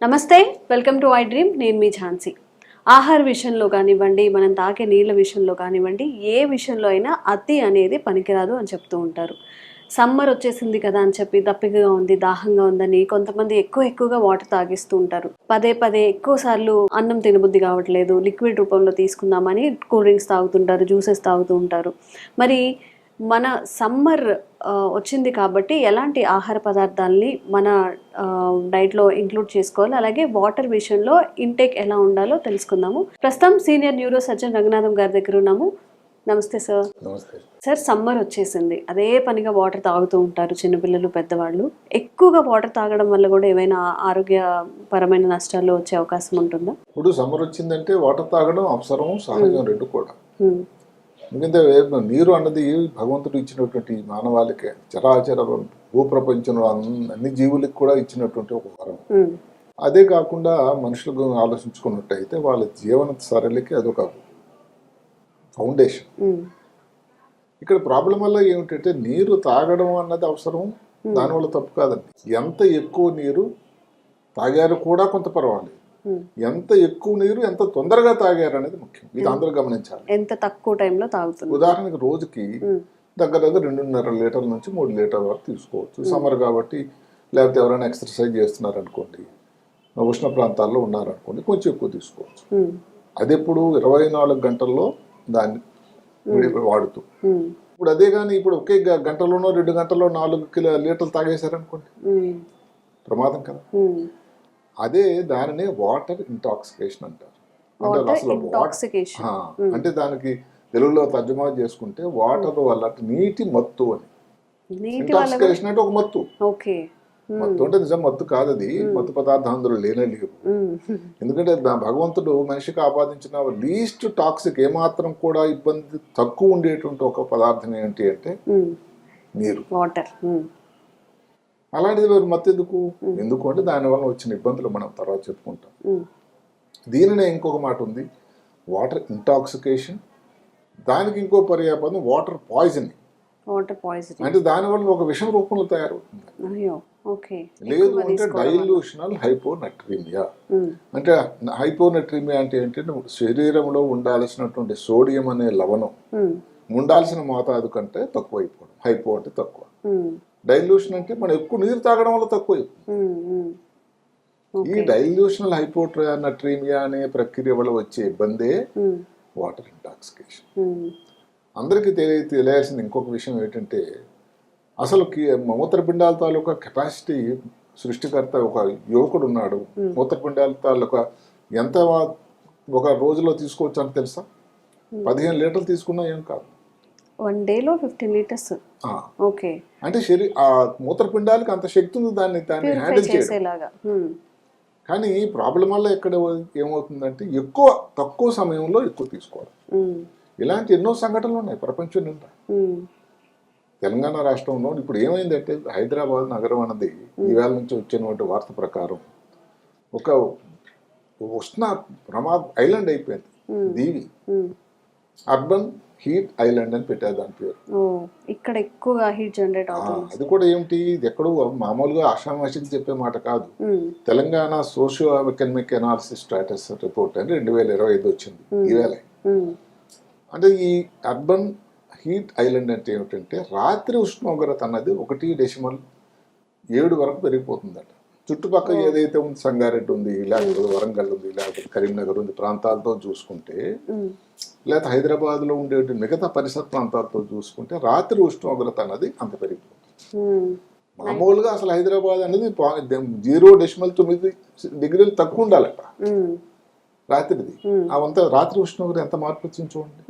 నమస్తే, welcome to I dream. నేను మీ ఝాన్సీ. ఆహార విషయంలో కానివ్వండి, మనం తాగే నీళ్ళ విషయంలో కానివ్వండి, ఏ విషయంలో అయినా అతి అనేది పనికిరాదు అని చెప్తూ ఉంటారు. సమ్మర్ వచ్చేసింది కదా అని చెప్పి దప్పికగా ఉంది, దాహంగా ఉందని కొంతమంది ఎక్కువగా వాటర్ తాగిస్తూ ఉంటారు. పదే పదే ఎక్కువ సార్లు అన్నం తినబుద్ధి కావట్లేదు, లిక్విడ్ రూపంలో తీసుకుందామని కూల్ డ్రింక్స్ తాగుతుంటారు, జ్యూసెస్ తాగుతూ ఉంటారు. మరి మన సమ్మర్ వచ్చింది కాబట్టి ఎలాంటి ఆహార పదార్థాలని మన డైట్లో ఇంక్లూడ్ చేసుకోవాలి, అలాగే వాటర్ విషయంలో ఇంటేక్ ఎలా ఉండాలో తెలుసుకుందాము. ప్రస్తుతం సీనియర్ న్యూరో సర్జన్ రంగనాథం గారి దగ్గర ఉన్నాము. నమస్తే సార్. నమస్తే సార్, సమ్మర్ వచ్చేసింది, అదే పనిగా వాటర్ తాగుతూ ఉంటారు చిన్నపిల్లలు, పెద్దవాళ్ళు. ఎక్కువగా వాటర్ తాగడం వల్ల కూడా ఏమైనా ఆరోగ్యపరమైన నష్టాలు వచ్చే అవకాశం ఉంటుందా? ఇప్పుడు సమ్మర్ వచ్చిందంటే వాటర్ తాగడం అవసరం, సహజం రెండు కూడా. ఎందుకంటే నీరు అన్నది భగవంతుడు ఇచ్చినటువంటి మానవాళికి, చరాచర భూప్రపంచంలో అన్ని జీవులకి కూడా ఇచ్చినటువంటి ఒక వరం. అదే కాకుండా మనుషులకు ఆలోచించుకున్నట్టయితే వాళ్ళ జీవన సరళికి అదొక ఫౌండేషన్. ఇక్కడ ప్రాబ్లం వల్ల ఏమిటంటే నీరు తాగడం అన్నది అవసరం, దానివల్ల తప్పు కాదండి. ఎంత ఎక్కువ నీరు తాగారు కూడా కొంత పర్వాలేదు, ఎంత ఎక్కువ నీరు ఎంత తొందరగా తాగారు అనేది ముఖ్యం. ఇది అందరూ గమనించాలి. ఎంత తక్కువ టైంలో తాగుతుంది. ఉదాహరణకి రోజుకి దగ్గర 2.5 లీటర్ల నుంచి 3 లీటర్ల వరకు తీసుకోవచ్చు. సమ్మర్ కాబట్టి, లేకపోతే ఎవరైనా ఎక్సర్సైజ్ చేస్తున్నారు అనుకోండి, ఉష్ణ ప్రాంతాల్లో ఉన్నారనుకోండి, కొంచెం ఎక్కువ తీసుకోవచ్చు. అది ఎప్పుడు 24 గంటల్లో దాన్ని వాడుతూ. ఇప్పుడు అదే కానీ ఇప్పుడు ఒకే గంటలోనో 2 గంటల్లో 4 లీటర్లు తాగేశారనుకోండి, ప్రమాదం కదా. అదే దానినే వాటర్ ఇంటాక్సికేషన్ అంటారు. అంటే అసలు అంటే దానికి తెలుగులో తర్జుమా చేసుకుంటే వాటర్ వల్ల నీటి మత్తు అని. ఇంటాక్సికేషన్ అంటే ఒక మత్తు. మత్తు అంటే నిజం మత్తు కాదు, అది మత్తు పదార్థం అందులో లేనే లేవు. ఎందుకంటే భగవంతుడు మనిషికి ఆపాదించిన లీస్ట్ టాక్సిక్, ఏమాత్రం కూడా ఇబ్బంది తక్కువ ఉండేటువంటి ఒక పదార్థం ఏంటి అంటే నీరు, వాటర్. అలాంటిది మీరు మత్తు ఎందుకు అంటే దానివల్ల వచ్చిన ఇబ్బందులు మనం తర్వాత చెప్పుకుంటాం. దీనినే ఇంకొక మాట ఉంది, వాటర్ ఇంటాక్సికేషన్. దానికి ఇంకో పర్యాపదం వాటర్ పాయిజనింగ్. అంటే దానివల్ల ఒక విషం రూపంలో తయారవుతుంది. లేదు అంటే డైల్యూషనల్ హైపోనట్రీమియా. అంటే హైపోనట్రీమియా అంటే ఏంటంటే శరీరంలో ఉండాల్సినటువంటి సోడియం అనే లవణం ఉండాల్సిన మోతాదు కంటే తక్కువ అయిపోవడం. హైపో అంటే తక్కువ, డైల్యూషన్ అంటే మనం ఎక్కువ నీరు తాగడం వల్ల తక్కువ అయిపోతుంది. ఈ డైల్యూషనల్ హైపోనట్రీమియా అనే ప్రక్రియ వల్ల వచ్చే ఇబ్బందే వాటర్ ఇంటాక్సికేషన్. అందరికీ తెలియాల్సింది ఇంకొక విషయం ఏంటంటే, అసలు మూత్రపిండాల తాలూకా కెపాసిటీ సృష్టికర్త ఒక యువకుడు ఉన్నాడు. మూత్రపిండాల తాలూకా ఎంత ఒక రోజులో తీసుకోవచ్చు అని తెలుసా? 15 లీటర్లు తీసుకున్నా ఏం కాదు. 1 డేలో 15 లీటర్స్. అంటే ఆ మూత్రపిండాలకి అంత శక్తి ఉంది దాన్ని హ్యాండిల్ చేసేలాగా. కానీ ఈ ప్రాబ్లం వల్ల ఎక్కడ ఏమవుతుందంటే తక్కువ సమయంలో ఎక్కువ తీసుకోవడం. ఇలాంటి ఎన్నో సంఘటనలు ఉన్నాయి ప్రపంచం నిండా. తెలంగాణ రాష్ట్రంలో ఇప్పుడు ఏమైందంటే, హైదరాబాద్ నగరం అన్నది ఈవేళ నుంచి వచ్చినటువంటి వార్త ప్రకారం ఒక ఉష్ణ ఐలాండ్ అయిపోయింది. దీవి అర్బన్ హీట్ ఐలాండ్ అని పెట్టారు దాని పేరు. ఇక్కడ ఎక్కువగా హీట్ జనరేట్ అవుతుంది. అది కూడా ఏమిటి, ఇది ఎక్కడో మామూలుగా ఆషామాషికి చెప్పే మాట కాదు. Telangana socio economic analysis status report అని 2025 వచ్చింది ఈవేళ. అంటే ఈ అర్బన్ హీట్ ఐలాండ్ అంటే ఏమిటంటే, రాత్రి ఉష్ణోగ్రత అన్నది 1.7 వరకు పెరిగిపోతుందట. చుట్టుపక్కల ఏదైతే ఉంది, సంగారెడ్డి ఉంది, లేకపోతే వరంగల్ ఉంది, లేకపోతే కరీంనగర్ ఉంది, ప్రాంతాలతో చూసుకుంటే, లేకపోతే హైదరాబాద్లో ఉండే మిగతా పరిసర ప్రాంతాలతో చూసుకుంటే రాత్రి ఉష్ణోగ్రత అన్నది అంత పెరిగిపోతుంది. మామూలుగా అసలు హైదరాబాద్ అనేది 0.9 డిగ్రీలు తక్కువ ఉండాలట రాత్రిది. అవంతా రాత్రి ఉష్ణోగ్రత ఎంత మార్పు వచ్చింది చూడండి.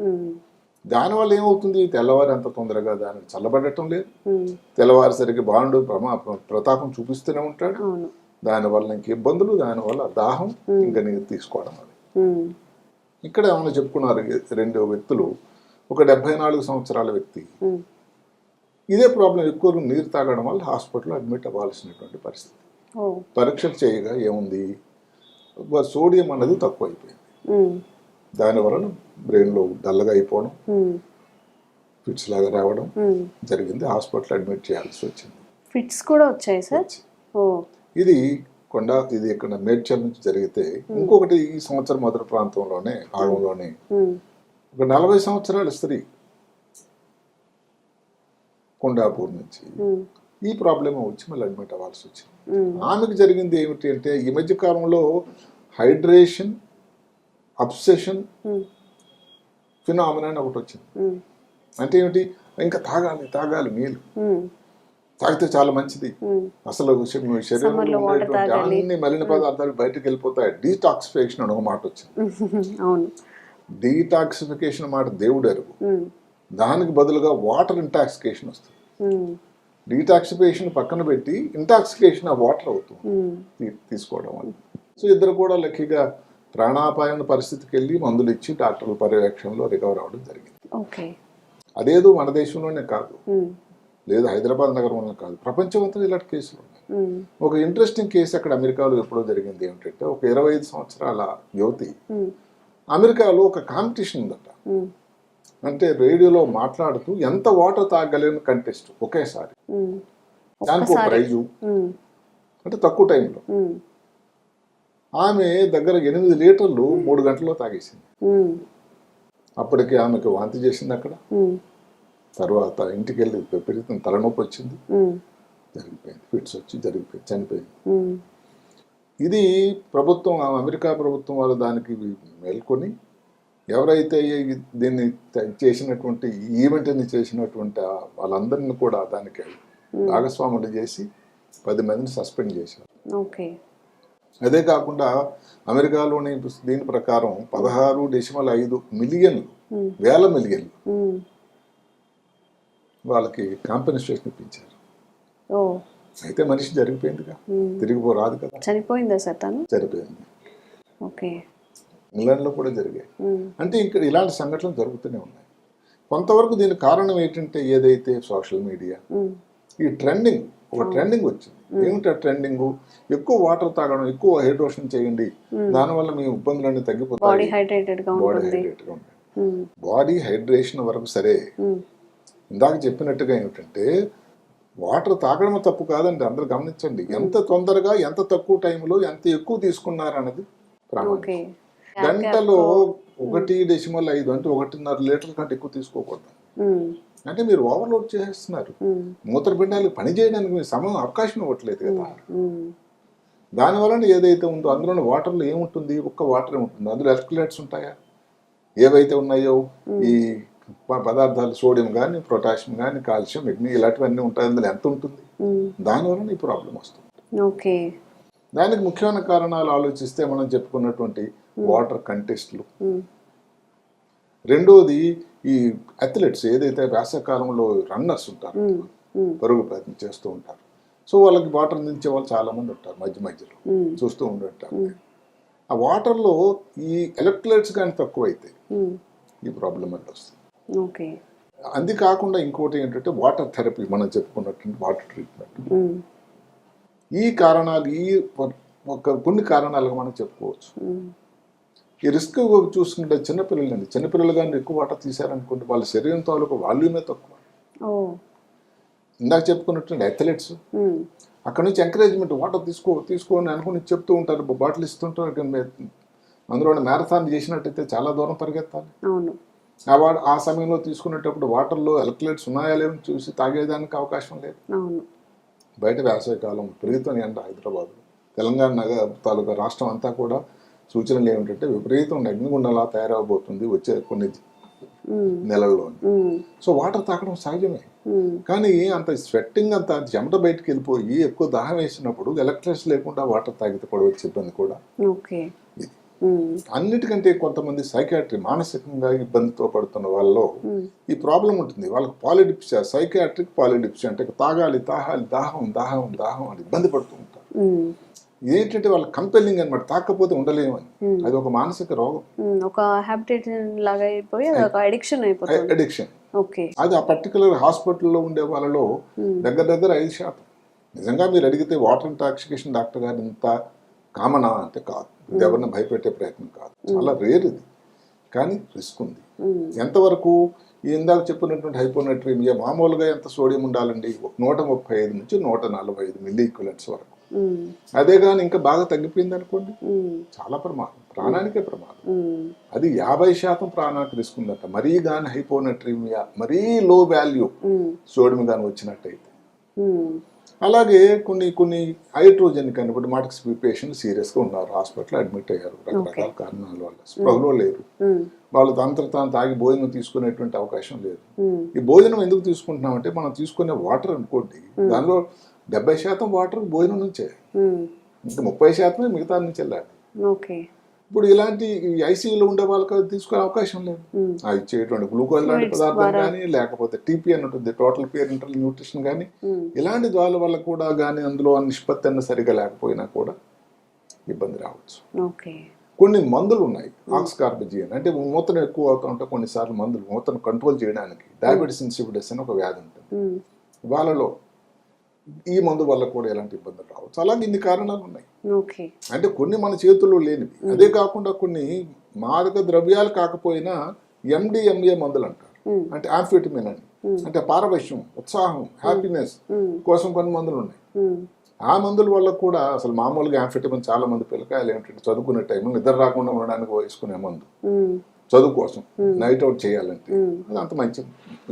దానివల్ల ఏమవుతుంది, తెల్లవారు అంత తొందరగా దానికి చల్లబడటం లేదు. తెల్లవారుసరికి బాండు ప్రతాపం చూపిస్తూనే ఉంటాడు. దానివల్ల ఇంక ఇబ్బందులు, దానివల్ల దాహం, ఇంకా నీరు తీసుకోవడం. అది ఇక్కడ ఏమైనా చెప్పుకున్నారు, 2 వ్యక్తులు, ఒక 74 సంవత్సరాల వ్యక్తి ఇదే ప్రాబ్లం, ఎక్కువ నీరు తాగడం వల్ల హాస్పిటల్లో అడ్మిట్ అవ్వాల్సినటువంటి పరిస్థితి. పరీక్షలు చేయగా ఏముంది, సోడియం అన్నది తక్కువ అయిపోయింది. దానివల్ల బ్రెయిన్లో డల్గా అయిపోవడం, ఫిట్స్ లాగా రావడం జరిగింది. హాస్పిటల్ అడ్మిట్ చేయాల్సి వచ్చింది. ఫిట్స్ కూడా వచ్చాయి సార్. ఇది కొండ ఇది ఇక్కడ మేడ్చల్ నుంచి జరిగితే ఇంకొకటి ఈ సంవత్సరం మొదటి ప్రాంతంలోనే భాగంలోనే ఒక 40 సంవత్సరాల స్త్రీ కొండాపూర్ నుంచి ఈ ప్రాబ్లం వచ్చి మళ్ళీ అడ్మిట్ అవ్వాల్సి వచ్చింది. ఆమెకు జరిగింది ఏమిటి అంటే ఈ మధ్య కాలంలో హైడ్రేషన్ అబ్సెషన్ ఫినామినా అని ఒకటి వచ్చింది. అంటే ఏమిటి, ఇంకా తాగాలి తాగాలి నీళ్ళు, తాగితే చాలా మంచిది, అసలు శరీరంలో ఉండేటువంటి అన్ని మలిన పదార్థాలు బయటకు వెళ్ళిపోతాయి, డీటాక్సిఫికేషన్ అని ఒక మాట వచ్చింది. డీటాక్సిఫికేషన్ మాట దేవుడు ఎరుగు, దానికి బదులుగా వాటర్ ఇంటాక్సికేషన్ వస్తుంది. డీటాక్సిఫికేషన్ పక్కన పెట్టి ఇంటాక్సికేషన్ ఆ వాటర్ అవుతుంది తీసుకోవడం వల్ల. సో ఇద్దరు కూడా లక్కీగా ప్రాణాపాయం పరిస్థితికి వెళ్ళి మందులు ఇచ్చి డాక్టర్ల పర్యవేక్షణలో రికవర్ అవ్వడం జరిగింది. అదేదో మన దేశంలోనే కాదు, లేదు హైదరాబాద్ నగరంలో కాదు, ప్రపంచమంతా ఇలాంటి కేసులు ఉన్నాయి. ఒక ఇంట్రెస్టింగ్ కేసు అక్కడ అమెరికాలో ఎప్పుడో జరిగింది ఏమిటంటే, ఒక 25 సంవత్సరాల యువతి అమెరికాలో ఒక కాంపిటీషన్ ఉందట. అంటే రేడియోలో మాట్లాడుతూ ఎంత వాటర్ తాగలేని కంటెస్ట్ ఒకేసారి, దానికి ఒక ప్రైజు, అంటే తక్కువ టైంలో. ఆమె దగ్గర 8 లీటర్లు 3 గంటల్లో తాగేసింది. అప్పటికి ఆమెకు వాంతి చేసింది అక్కడ. తర్వాత ఇంటికి వెళ్ళి విపరీతం తలనొప్పి వచ్చింది, జరిగిపోయింది, ఫిట్స్ వచ్చి జరిగిపోయింది, చనిపోయింది. ఇది ప్రభుత్వం, అమెరికా ప్రభుత్వం వాళ్ళు దానికి మేల్కొని ఎవరైతే దీన్ని చేసినటువంటి ఈవెంట్ని చేసినటువంటి వాళ్ళందరినీ కూడా దానికి భాగస్వాములు చేసి 10 మందిని సస్పెండ్ చేశారు. అదే కాకుండా అమెరికాలోని దీని ప్రకారం 16.5 మిలియన్లు, వేల మిలియన్లు వాళ్ళకి కాంపెన్సేషన్ ఇప్పించారు. అయితే మనిషి జరిగిపోయిందిగా, తిరిగిపోరాదు కదా. చనిపోయిందా సార్ తను? చనిపోయింది. ఓకే. ఇంగ్లాండ్లో కూడా జరిగాయి. అంటే ఇక్కడ ఇలాంటి సంఘటనలు జరుగుతూనే ఉన్నాయి. కొంతవరకు దీనికి కారణం ఏంటంటే, ఏదైతే సోషల్ మీడియా ఈ ట్రెండింగ్, ఒక ట్రెండింగ్ వచ్చింది. ఏమిటి ఆ ట్రెండింగ్? ఎక్కువ వాటర్ తాగడం, ఎక్కువ హైడ్రేషన్ చేయండి, దానివల్ల మీ ఇబ్బందులన్నీ తగ్గిపోతాయి, బాడీ హైడ్రేటెడ్ గా ఉంటుంది. బాడీ హైడ్రేషన్ వరకు సరే, ఇందాక చెప్పినట్టుగా ఏమిటంటే వాటర్ తాగడం తప్పు కాదండి, అందరూ గమనించండి. ఎంత తొందరగా, ఎంత తక్కువ టైంలో, ఎంత ఎక్కువ తీసుకున్నారు అన్నది ప్రాముఖ్యం. గంటలో 1.5 అంటే 1.5 లీటర్ల కంటే ఎక్కువ తీసుకోకూడదు. అంటే మీరు ఓవర్లోడ్ చేస్తున్నారు, మూత్రపిండాలకు పని చేయడానికి మీరు సమయం అవకాశం ఇవ్వట్లేదు కదా. దానివలన ఏదైతే ఉందో అందులో వాటర్లో ఏముంటుంది, ఒక్క వాటరే ఉంటుంది. అందులో ఎలక్ట్రోలైట్స్ ఉంటాయా, ఏవైతే ఉన్నాయో ఈ పదార్థాలు, సోడియం కానీ, పొటాషియం కానీ, కాల్షియం, మెగ్నీ, ఇలాంటివన్నీ ఉంటాయి. అందులో ఎంత ఉంటుంది, దానివలన ఈ ప్రాబ్లం వస్తుంది. దానికి ముఖ్యమైన కారణాలు ఆలోచిస్తే మనం చెప్పుకున్నటువంటి వాటర్ కంటెస్ట్లు, రెండోది ఈ అథ్లెట్స్, ఏదైతే వేసవకాలంలో రన్నర్స్ ఉంటారు, పరుగు ప్రయత్నం చేస్తూ ఉంటారు. సో వాళ్ళకి వాటర్ అందించే వాళ్ళు చాలా మంది ఉంటారు, మధ్య మధ్యలో చూస్తూ ఉంటుంటారు. ఆ వాటర్లో ఈ ఎలక్ట్రోలైట్స్ కానీ తక్కువైతే ఈ ప్రాబ్లం అనేది వస్తుంది. అది కాకుండా ఇంకోటి ఏంటంటే వాటర్ థెరపీ, మనం చెప్పుకున్నట్టు వాటర్ ట్రీట్మెంట్. ఈ కారణాలు, ఈ కొన్ని కారణాలుగా మనం చెప్పుకోవచ్చు. ఈ రిస్క్ చూసుకుంటే చిన్నపిల్లలండి, చిన్నపిల్లలు కానీ ఎక్కువ వాటర్ తీశారనుకుంటే వాళ్ళ శరీరం తాలూకు వాల్యూమే తక్కువ. ఇందాక చెప్పుకున్నట్టు అథ్లెట్స్ అక్కడ నుంచి ఎంకరేజ్మెంట్, వాటర్ తీసుకో అని అనుకుని చెప్తూ ఉంటారు, బాటిల్ ఇస్తుంటారు. అందులో మ్యారథాన్ చేసినట్టయితే చాలా దూరం పరిగెత్తాలి. ఆ సమయంలో తీసుకునేటప్పుడు వాటర్లో ఎలక్ట్రోలైట్స్ ఉన్నాయా లేవని చూసి తాగేదానికి అవకాశం లేదు. బయట వేసవికాలం విపరీతం ఎండ, హైదరాబాద్, తెలంగాణ తాలూకా రాష్ట్రం అంతా కూడా సూచనలు ఏమిటంటే విపరీతం అగ్నిగుండంలా తయారవబోతుంది వచ్చే కొన్ని నెలల్లో. సో వాటర్ తాగడం సహజమే, కానీ అంత స్వెట్టింగ్, అంత చెమట బయటకు వెళ్ళిపోయి ఎక్కువ దాహం వేసినప్పుడు ఎలక్ట్రిసిటీ లేకుండా వాటర్ తాగితే కూడా వచ్చే ఇబ్బంది కూడా ఇది. అన్నిటికంటే కొంతమంది సైకాట్రీ, మానసికంగా ఇబ్బందితో పడుతున్న వాళ్ళలో ఈ ప్రాబ్లం ఉంటుంది. వాళ్ళకి పాలిడిప్సియా, సైకాట్రిక్ పాలిడిప్సియా, అంటే తాగాలి, దాహం దాహం దాహం అని ఇబ్బంది పడుతూ ఉంటారు. ఏంటంటే వాళ్ళ కంపెల్లింగ్ అనమాట, తాకపోతే ఉండలేమని. అది ఒక మానసిక రోగం, ఒక హ్యాబిట్ లాగా అయిపోయి అడిక్షన్ అయిపోతుంది. అడిక్షన్. అది ఆ పర్టికులర్ హాస్పిటల్లో ఉండే వాళ్ళలో దగ్గర 5%. నిజంగా మీరు అడిగితే వాటర్ ఇంటాక్సికేషన్ డాక్టర్ గారు ఇంత కామనా అంటే కాదు, ఇది ఎవరిని భయపెట్టే ప్రయత్నం కాదు, చాలా రేర్ ఇది, కానీ రిస్క్ ఉంది. ఎంతవరకు ఇందాక చెప్పినటువంటి హైపోనట్రీమియా, మామూలుగా ఎంత సోడియం ఉండాలండి, 135 నుంచి 145 మిల్లీ ఈక్వలెంట్స్ వరకు. అదే కానీ ఇంకా బాగా తగ్గిపోయింది అనుకోండి చాలా ప్రమాదం, ప్రాణానికే ప్రమాదం. అది 50% ప్రాణానికి రిస్క్ ఉందట. మరీ కానీ హైపోనట్రీమియా, మరీ లో వాల్యూ సోడియం కానీ వచ్చినట్టయితే. అలాగే కొన్ని హైడ్రోజన్ కనిపడి మాటకి పేషెంట్ సీరియస్గా ఉన్నారు, హాస్పిటల్ అడ్మిట్ అయ్యారు రకరకాల కారణాల వల్ల, స్పృహలో లేరు, వాళ్ళు తాను తాగి భోజనం తీసుకునేటువంటి అవకాశం లేదు. ఈ భోజనం ఎందుకు తీసుకుంటున్నామంటే మనం తీసుకునే వాటర్ అనుకోండి, దానిలో 70% వాటర్ భోజనం నుంచే, ఇంకా 30% మిగతా నుంచి వెళ్ళాలి. ఇప్పుడు ఇలాంటి ఐసీయూలో ఉండే వాళ్ళకి తీసుకునే అవకాశం లేదు. ఆ ఇచ్చేటువంటి గ్లూకోజ్ లాంటి పదార్థం కానీ, లేకపోతే టీపీ అని ఉంటుంది, టోటల్ పేరెంటల్ న్యూట్రిషన్ కానీ, ఇలాంటి దాని వల్ల కూడా కానీ అందులో నిష్పత్తి అన్న సరిగా లేకపోయినా కూడా ఇబ్బంది రావచ్చు. కొన్ని మందులు ఉన్నాయి, ఆక్స్కార్బిజియన్ అంటే మూతను ఎక్కువ అవుతూ ఉంటే కొన్నిసార్లు మందులు మూతను కంట్రోల్ చేయడానికి డయాబెటిస్ ఇన్సిపిడస్ అని ఒక వ్యాధి ఉంటుంది, వాళ్ళలో ఈ మందు వల్ల కూడా ఎలాంటి ఇబ్బందులు రావచ్చు. అలాగే ఇన్ని కారణాలు ఉన్నాయి. అంటే కొన్ని మన చేతుల్లో లేనివి. అదే కాకుండా కొన్ని మాదక ద్రవ్యాలు కాకపోయినా MDMA మందులు అంటారు, అంటే ఆంఫెటమిన్ అని, అంటే పారవశ్యం, ఉత్సాహం, హ్యాపీనెస్ కోసం కొన్ని మందులు ఉన్నాయి. ఆ మందుల వల్ల కూడా అసలు మామూలుగా ఆంఫెటమిన్ చాలా మంది పిల్లకాయలు ఏంటంటే చదువుకునే టైంలో నిద్ర రాకుండా ఉండడానికి వేసుకునే మందు, చదువు కోసం నైట్ అవుట్ చేయాలంటే, అది అంత మంచి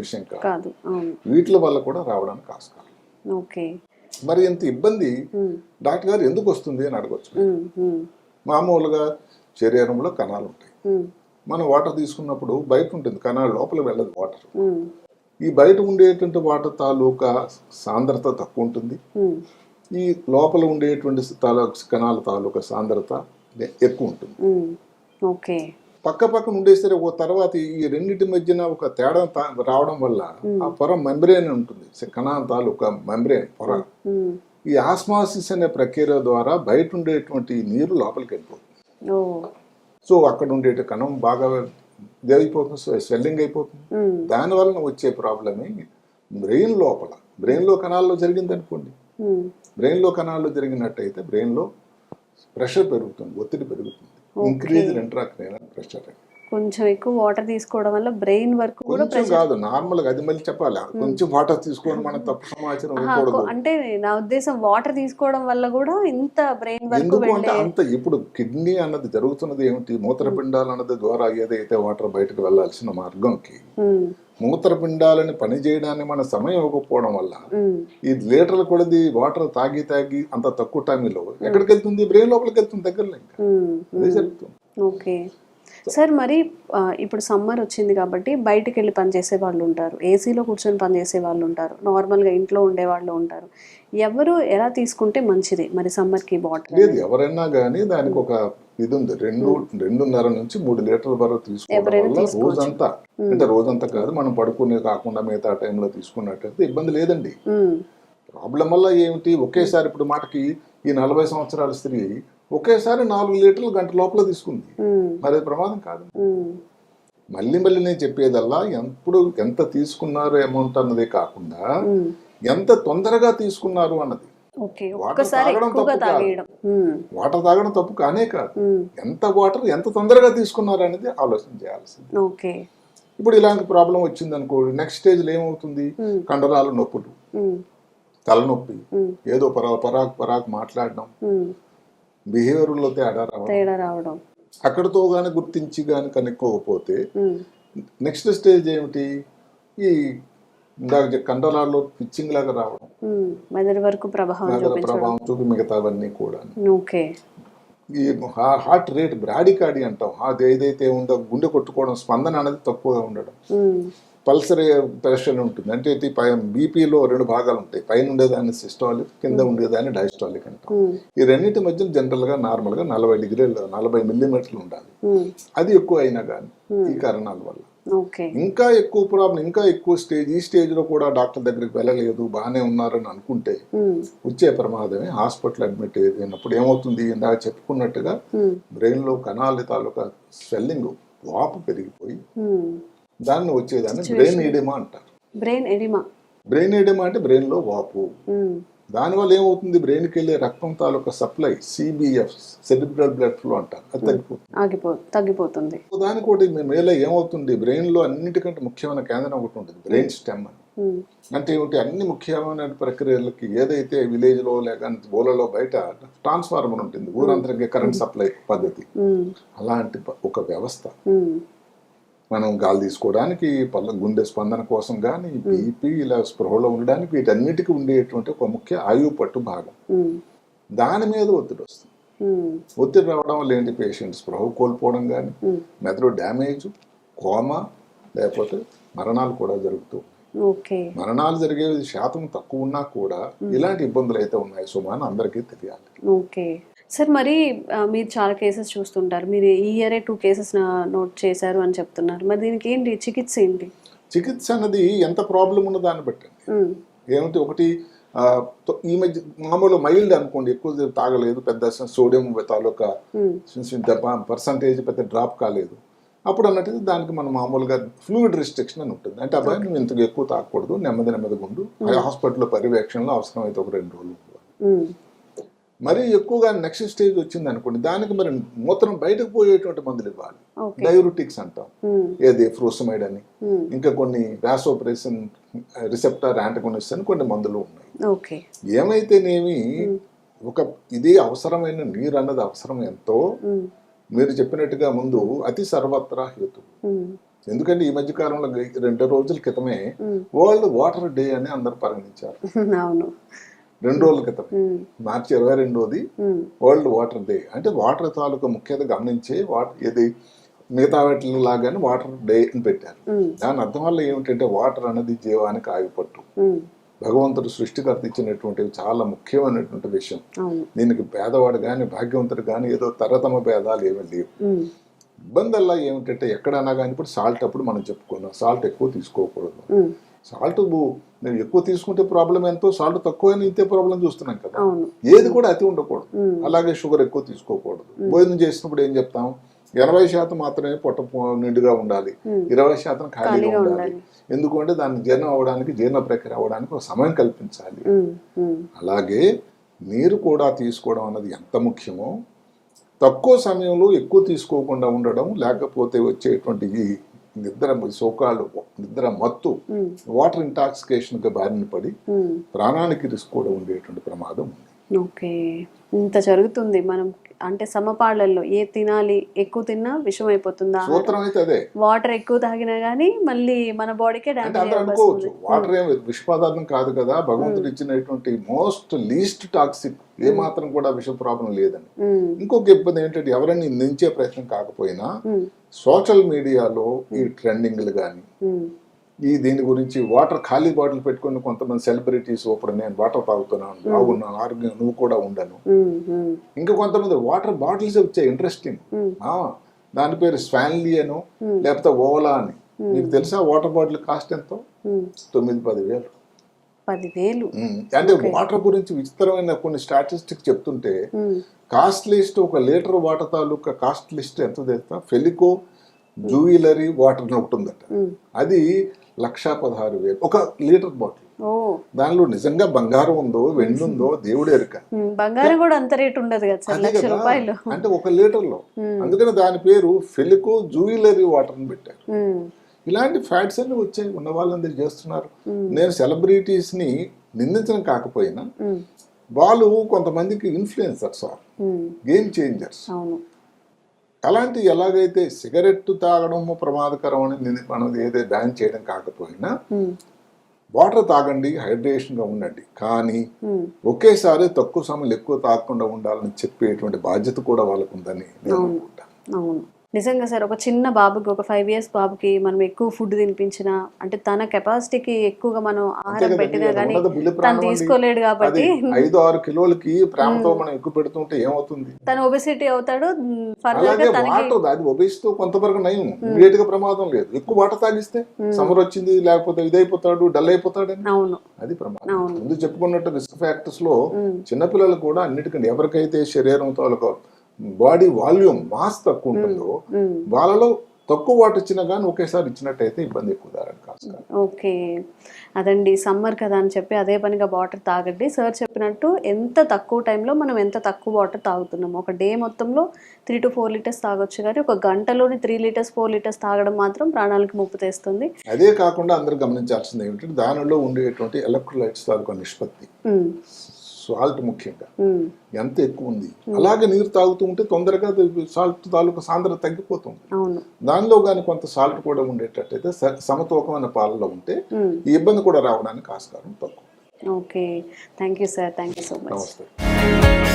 విషయం కాదు. వీటి వల్ల కూడా రావడానికి ఆస్కారం. మరి ఇంత ఇబ్బంది డాక్టర్ గారు ఎందుకు వస్తుంది అని అడగచ్చు. మామూలుగా శరీరంలో కణాలు ఉంటాయి, మనం వాటర్ తీసుకున్నప్పుడు బయట ఉంటుంది, కణాలు లోపల వెళ్ళదు వాటర్. ఈ బయట ఉండేటువంటి వాటర్ తాలూకా సాంద్రత తక్కువ ఉంటుంది, ఈ లోపల ఉండేటువంటి కణాల తాలూకా సాంద్రత ఎక్కువ ఉంటుంది. పక్క పక్కన ఉండేసరి ఒక తర్వాత ఈ రెండింటి మధ్యన ఒక తేడా రావడం వల్ల ఆ పొర మెంబ్రేన్ ఉంటుంది, కణాల తాలూకా మెంబ్రేన్ పొర, ఈ ఆస్మాసిస్ అనే ప్రక్రియ ద్వారా బయట ఉండేటువంటి నీరు లోపలికి వెళ్ళిపోతుంది. సో అక్కడ ఉండే కణం బాగా ఇదైపోతుంది, స్వెల్లింగ్ అయిపోతుంది. దాని వలన వచ్చే ప్రాబ్లమే బ్రెయిన్ లోపల, బ్రెయిన్లో కణాల్లో జరిగింది అనుకోండి, బ్రెయిన్లో కణాల్లో జరిగినట్టయితే బ్రెయిన్లో ప్రెషర్ పెరుగుతుంది, ఒత్తిడి పెరుగుతుంది, ఇంక్రీజ్ ఇంట్రాక్రేనియల్ ప్రెషర్. కొంచెం ఎక్కువ వాటర్ తీసుకోవడం వల్ల బ్రెయిన్ వర్క్ కూడా కొంచెం కాదు, నార్మల్ గా అది మళ్ళీ చెప్పాలి, కొంచెం వాటర్ తీసుకోవడం మనం తప్పు సమాచారం ఇవ్వకూడదు. అంటే నా ఉద్దేశం వాటర్ తీసుకోవడం వల్ల కూడా ఇంత బ్రెయిన్ వర్క్ ఎందుకంటే అంత ఇప్పుడు కిడ్నీ అన్నది జరుగుతున్నది ఏమిటి, మూత్రపిండాలు అన్నది ద్వారా ఏదైతే వాటర్ బయటకు వెళ్లాల్సిన మార్గంకి మూత్రపిండాలని పని చేయడానికి మన సమయం ఇవ్వకపోవడం వల్ల ఈ లీటర్లు కూడా వాటర్ తాగి అంత తక్కువ టైంలో ఎక్కడికి వెళ్తుంది, బ్రెయిన్ లోపలికి వెళ్తుంది, దగ్గరలో ఇంకా అదే జరుగుతుంది. సార్ మరి ఇప్పుడు సమ్మర్ వచ్చింది కాబట్టి బయటికి వెళ్ళి పనిచేసే వాళ్ళు ఉంటారు, ఏసీలో కూర్చొని పనిచేసే వాళ్ళు ఉంటారు, నార్మల్గా ఇంట్లో ఉండే వాళ్ళు ఉంటారు. ఎవరు ఎలా తీసుకుంటే మంచిది మరి సమ్మర్కి వాటర్? లేదు, ఎవరైనా కానీ దానికి ఒక ఇది ఉంది, 2.5 నుంచి 3 లీటర్ల వరకు తీసుకోవడం వల్ల రోజంతా, అంటే రోజంతా కాదు, మనం పడుకునే కాకుండా మిగతా టైంలో తీసుకున్నట్టయితే ఇబ్బంది లేదండి. ప్రాబ్లం వల్ల ఏమిటి, ఒకేసారి ఇప్పుడు మాటకి ఈ 40 సంవత్సరాల స్త్రీ ఒకేసారి 4 లీటర్లు గంట లోపల తీసుకుంది, మరి ప్రమాదం కాదు. మళ్ళీ నేను చెప్పేదల్లా ఎప్పుడు ఎంత తీసుకున్నారు అమౌంట్ అన్నదే కాకుండా ఎంత తొందరగా తీసుకున్నారు అన్నది. వాటర్ తాగడం తప్పు కానే కాదు, ఎంత వాటర్ ఎంత తొందరగా తీసుకున్నారు అనేది ఆలోచన చేయాల్సింది. ఇప్పుడు ఇలాంటి ప్రాబ్లం వచ్చింది అనుకోండి, నెక్స్ట్ స్టేజ్ లో ఏమవుతుంది, కండరాల నొప్పులు, తలనొప్పి, ఏదో పరాకు మాట్లాడడం, బిహేవియర్లో తేడా రావడం, అక్కడితో గాని గుర్తించి గాని కనుక్కోకపోతే నెక్స్ట్ స్టేజ్ ఏమిటి, ఈ కండరాల్లో పిచ్చింగ్ లాగా రావడం, ప్రభావం చూపి మిగతావన్నీ కూడా. ఈ హార్ట్ రేట్ బ్రాడికార్డి అంటాం, అది ఏదైతే ఉందో గుండె కొట్టుకోవడం, స్పందన అనేది తక్కువగా ఉండడం, పల్సర్ ప్రెషర్ ఉంటుంది, అంటే బీపీలో 2 భాగాలు ఉంటాయి, పైన ఉండేదాన్ని సిస్టాలిక్, కింద ఉండేదాన్ని డైస్టాలిక్ అంటాం. ఈ రెండింటి మధ్య జనరల్ గా నార్మల్ గా 40 డిగ్రీలు 40 మిల్లీమీటర్లు ఉండాలి. అది ఎక్కువ అయినా కానీ ఈ కారణాల వల్ల ఇంకా ఎక్కువ ప్రాబ్లం, ఇంకా ఎక్కువ స్టేజ్, ఈ స్టేజ్ లో కూడా డాక్టర్ దగ్గరికి వెళ్ళలేదు, బాగానే ఉన్నారని అనుకుంటే వచ్చే ప్రమాదమే హాస్పిటల్ అడ్మిట్ అయినప్పుడు ఏమవుతుంది, ఇందాక చెప్పుకున్నట్టుగా బ్రెయిన్ లో కణాల తాలూకా స్వెల్లింగ్, వాపు పెరిగిపోయి దాన్ని వచ్చేదాన్ని బ్రెయిన్ ఎడిమా అంటారు. బ్రెయిన్ ఎడిమా అంటే బ్రెయిన్ లో వాపు. దానివల్ల ఏమవుతుంది, బ్రెయిన్కి వెళ్ళే రక్తం తాలూకా supply, CBF, cerebral blood flow అంటారు, అది తగ్గిపోతుంది. దానికి ఒకటి మేలో ఏమవుతుంది, బ్రెయిన్ లో అన్నిటికంటే ముఖ్యమైన కేంద్రం ఒకటి ఉంటుంది, బ్రెయిన్ స్టెమ్ అని. అంటే ఏమిటి, అన్ని ముఖ్యమైన ప్రక్రియలకి ఏదైతే విలేజ్లో లేక ఊళ్ళలో బయట ట్రాన్స్ఫార్మర్ ఉంటుంది, ఊరంతరికి కరెంట్ సప్లై పద్ధతి, అలాంటి ఒక వ్యవస్థ మనం గాలి తీసుకోవడానికి, గుండె స్పందన కోసం కానీ, బీపీ ఇలా స్పృహలో ఉండడానికి, వీటన్నిటికీ ఉండేటువంటి ఒక ముఖ్య ఆయువు పట్టు భాగం. దాని మీద ఒత్తిడి వస్తుంది. ఒత్తిడి రావడం వల్ల ఏంటి, పేషెంట్ స్పృహ కోల్పోవడం కానీ, మెదడు డ్యామేజ్, కోమా, లేకపోతే మరణాలు కూడా జరుగుతూ ఉన్నాయి. మరణాలు జరిగే శాతం తక్కువ ఉన్నా కూడా ఇలాంటి ఇబ్బందులు అయితే ఉన్నాయి సుమా అని అందరికీ తెలియాలి. ఓకే సార్, మరి మీరు చాలా కేసెస్ చూస్తుంటారు, మీరు ఈ ఇయరే 2 కేసెస్ నోట్ చేశారు అని చెప్తున్నారు. మరి దీనికి ఏంటి చికిత్స ఏంటి? చికిత్స అన్నది ఎంత ప్రాబ్లం ఉన్న దాన్ని బట్టి ఏమిటి, ఒకటి ఈ మధ్య మామూలు మైల్డ్ అనుకోండి, ఎక్కువ తాగలేదు, పెద్ద సోడియం తాలూకా పర్సంటేజ్ పెద్ద డ్రాప్ కాలేదు, అప్పుడు అన్నట్టు దానికి మనం మామూలుగా ఫ్లూయిడ్ రిస్ట్రిక్షన్ అని ఉంటుంది. అంటే అబ్బాయి నువ్వు ఇంతకు ఎక్కువ తాగకూడదు, నెమ్మదిగా ఉండు, హాస్పిటల్లో పర్యవేక్షణలో అవసరమైతే ఒక 2 రోజులు. మరి ఎక్కువగా నెక్స్ట్ స్టేజ్ వచ్చింది అనుకోండి, దానికి మరి మూత్రం బయటకు పోయేటువంటి మందులు ఇవ్వాలి, డయూరిటిక్స్ అంటాం, ఏది ఫ్రూసమైడ్ అని, ఇంకా కొన్ని వాసోప్రెసిన్ రిసెప్టర్ యాంటగోనిస్ట్ అని కొన్ని మందులు ఉన్నాయి. ఏమైతేనేమి ఒక ఇది అవసరమైన నీరు అన్నది అవసరం ఎంతో మీరు చెప్పినట్టుగా ముందు అతి సర్వత్రా హేతు. ఎందుకంటే ఈ మధ్య కాలంలో 2 రోజుల క్రితమే వరల్డ్ వాటర్ డే అని అందరు పరిగణించారు. 2 రోజుల క్రితం మార్చి 22ది వరల్డ్ వాటర్ డే. అంటే వాటర్ తాలూకా ముఖ్యత గమనించే ఏది మిగతా వాటి లాగానే వాటర్ డే అని పెట్టారు. దాని అర్థం వల్ల ఏమిటంటే వాటర్ అనేది జీవానికి ఆయుపట్టు, భగవంతుడు సృష్టికర్త ఇచ్చినటువంటి చాలా ముఖ్యమైనటువంటి విషయం. దీనికి పేదవాడు కానీ భాగ్యవంతుడు కానీ ఏదో తరతమ భేదాలు ఏమీ లేవు. ఇబ్బందల్లా ఏమిటంటే ఎక్కడైనా కానీ ఇప్పుడు సాల్ట్ అప్పుడు మనం చెప్పుకున్నాం, సాల్ట్ ఎక్కువ తీసుకోకూడదు. సాల్ట్ మేము ఎక్కువ తీసుకుంటే ప్రాబ్లం ఎంతో, సాల్ట్ తక్కువ ఇంతే ప్రాబ్లం చూస్తున్నాం కదా. ఏది కూడా అతి ఉండకూడదు. అలాగే షుగర్ ఎక్కువ తీసుకోకూడదు. భోజనం చేసినప్పుడు ఏం చెప్తాం, 80% మాత్రమే పొట్ట నిండుగా ఉండాలి, 20% ఖాళీగా ఉండాలి. ఎందుకంటే దాన్ని జీర్ణం అవ్వడానికి, జీర్ణ ప్రక్రియ అవ్వడానికి ఒక సమయం కల్పించాలి. అలాగే నీరు కూడా తీసుకోవడం అన్నది ఎంత ముఖ్యమో, తక్కువ సమయంలో ఎక్కువ తీసుకోకుండా ఉండడం, లేకపోతే వచ్చేటువంటి ఈ నిద్ర మత్తు, వాటర్ ఇంటాక్సికేషన్ కి బారిన పడి ప్రాణానికి రిస్క్ కూడా ఉండేటువంటి ప్రమాదం ఉంది. ఓకే, ఇంత జరుగుతుంది. మనం అంటే సమపాళ్లలో ఏ తినాలి, ఎక్కువ తిన్నా విషం అయిపోతుందా, సూత్రం అయితే అదే. వాటర్ ఎక్కువ తాగినా గానీ మళ్ళీ మన బాడీకే డ్యామేజ్ అనుకోవచ్చు. వాటర్ ఏం విష పదార్థం కాదు కదా, భగవంతుడు ఇచ్చినటువంటి మోస్ట్ లీస్ట్ టాక్సిక్, ఏ మాత్రం కూడా విష ప్రాబ్లం లేదని. ఇంకొక ఇబ్బంది ఏంటంటే ఎవరైనా నిందించే ప్రయత్నం కాకపోయినా సోషల్ మీడియాలో ఈ ట్రెండింగ్లు కానీ, దీని గురించి వాటర్ ఖాళీ బాటిల్ పెట్టుకుని కొంతమంది సెలబ్రిటీస్, ఇప్పుడు నేను వాటర్ తాగుతున్నాను, బాగున్నాను, ఆరోగ్యం నువ్వు కూడా ఉండను. ఇంకా కొంతమంది వాటర్ బాటిల్స్ వచ్చాయి ఇంట్రెస్టింగ్, దాని పేరు స్వాన్లీ అనో లేకపోతే ఓలా అని. మీకు తెలుసా వాటర్ బాటిల్ కాస్ట్ ఎంతో? 9-10 వేలు. అంటే వాటర్ గురించి విచిత్రమైన కొన్ని స్టాటిస్టిక్స్ చెప్తుంటే కాస్ట్ లిస్ట్, 1 లీటర్ వాటర్ తాలూకా కాస్ట్ లిస్ట్ ఎంత తెలుసా? ఫెలికో జ్యువెలరీ వాటర్ అని ఒకటి ఉందట, అది 1,16,000 1 లీటర్ బాటిల్. దానిలో నిజంగా బంగారం ఉందో వెండి ఉందో దేవుడు ఎరుక. బంగారం కూడా అంత రేట్ ఉండదు కదా, 1,00,000 రూపాయలు అంటే 1 లీటర్లో. అందుకని దాని పేరు ఫెలికో జ్యువెలరీ వాటర్ అని పెట్టారు. ఇలాంటి ఫ్యాట్స్ అన్ని వచ్చాయి, ఉన్న వాళ్ళందరూ చేస్తున్నారు. నేను సెలబ్రిటీస్ ని నిందించడం కాకపోయినా వాళ్ళు కొంతమందికి ఇన్ఫ్లుయెన్సర్స్ ఆర్ గేమ్ చేంజర్స్. అలాంటి ఎలాగైతే సిగరెట్ తాగడము ప్రమాదకరం అని మనం ఏదైతే బ్యాన్ చేయడం కాకపోయినా వాటర్ తాగండి, హైడ్రేషన్ గా ఉండండి, కానీ ఒకేసారి తక్కువ సమయంలో ఎక్కువ తాగకుండా ఉండాలని చెప్పేటువంటి బాధ్యత కూడా వాళ్ళకు ఉందని నేను అనుకుంటాను. నిజంగా సార్, ఒక చిన్న బాబుకి, ఒక 5 years బాబుకి మనం ఎక్కువ ఫుడ్ తినిపించినా, అంటే తన కెపాసిటీకి ఎక్కువగా మనం ఆహారం పెట్టినా కానీ తను తీసుకోలేడు కాబట్టి 5-6 కిలోలకి ప్రేమతో మనం ఎక్కువ పెడుతుంటే ఏమవుతుంది, తను ఒబెసిటీ అవుతాడు. అది ఒబేసిటీ కొంతవరకు నయం, ఇమీడియట్ గా ప్రమాదం లేదు. ఎక్కువ వాటర్ తాగిస్తే సమ్మర్ వచ్చింది లేకపోతే ఇదైపోతాడు, డల్ అయిపోతాడు, అది ప్రమాదం. ముందు చెప్పుకున్నట్టు రిస్క్ ఫ్యాక్టర్స్ లో చిన్నపిల్లలు కూడా అన్నిటికంటే, ఎవరికైతే శరీరంతో బాడీ వాల్యూమ్ మాస్ తక్కువ ఉంటుందో వాళ్ళలో తక్కువ వాటర్ ఇచ్చినా కానీ ఒకేసారి ఇచ్చినట్టయితే ఇబ్బంది ఎక్కువ దారని కాదు. ఆస్కారం. ఓకే, అదండి సమ్మర్ కదా అని చెప్పి అదే పనిగా వాటర్ తాగండి. సార్ చెప్పినట్టు ఎంత తక్కువ టైంలో మనం ఎంత తక్కువ వాటర్ తాగుతున్నాం, ఒక డే మొత్తంలో 3 to 4 లీటర్స్ తాగొచ్చు, కానీ ఒక గంటలోని 3 లీటర్స్ 4 లీటర్స్ తాగడం మాత్రం ప్రాణాలకు ముప్పు తెస్తుంది. అదే కాకుండా అందరూ గమనించాల్సింది ఏమిటంటే దానిలో ఉండేటువంటి ఎలక్ట్రోలైట్స్ తాలూకా నిష్పత్తి, ఉమ్, సాల్ట్ ముఖ్యంగా ఉమ్, ఎంత ఎక్కువ ఉంది. అలాగే నీరు తాగుతూ ఉంటే తొందరగా సాల్ట్ తాలూకా సాంద్రత తగ్గిపోతుంది. అవును. దానిలో కానీ కొంత సాల్ట్ కూడా ఉండేటట్టయితే సమతూకమైన పాలలో ఉంటే ఈ ఇబ్బంది కూడా రావడానికి ఆస్కారం తక్కువ. Okay, thank you sir, thank you so much. నమస్తే.